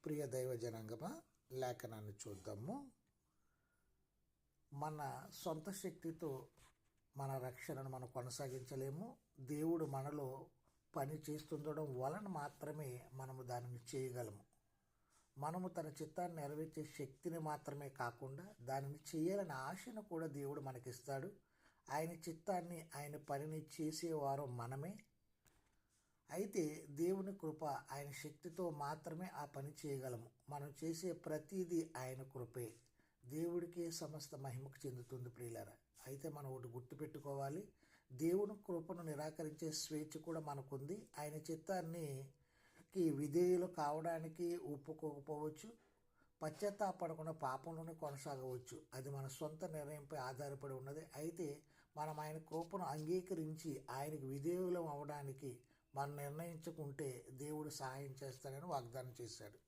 ప్రియ దైవ జనాంగమా, లేఖనాన్ని చూద్దాము. మన సొంత శక్తితో మన రక్షణను మనం కొనసాగించలేము. దేవుడు మనలో పని చేస్తుండడం వలన మాత్రమే మనము దానిని చేయగలము. మనము తన చిత్తాన్ని నెరవేర్చే శక్తిని మాత్రమే కాకుండా దానిని చేయాలని ఆశను కూడా దేవుడు మనకిస్తాడు. ఆయన చిత్తాన్ని, ఆయన పనిని చేసేవారు మనమే. అయితే దేవుని కృప, ఆయన శక్తితో మాత్రమే ఆ పని చేయగలము. మనం చేసే ప్రతిదీ ఆయన కృపే. దేవుడికే సమస్త మహిమకు చెందుతుంది ప్రియులారా. అయితే మనం ఒకటి గుర్తుపెట్టుకోవాలి, దేవుని కృపను నిరాకరించే స్వేచ్ఛ కూడా మనకుంది. ఆయన చిత్తానికి విధేయులు కావడానికి ఒప్పుకోకపోవచ్చు, పశ్చాత్తాపడకుండా పాపంలోనే కొనసాగవచ్చు. అది మన సొంత నిర్ణయంపై ఆధారపడి ఉన్నది. అయితే మనం ఆయన కృపను అంగీకరించి ఆయనకు విధేయులం అవడానికి మనం నిర్ణయించుకుంటే దేవుడు సహాయం చేస్తాడని వాగ్దానం చేశాడు.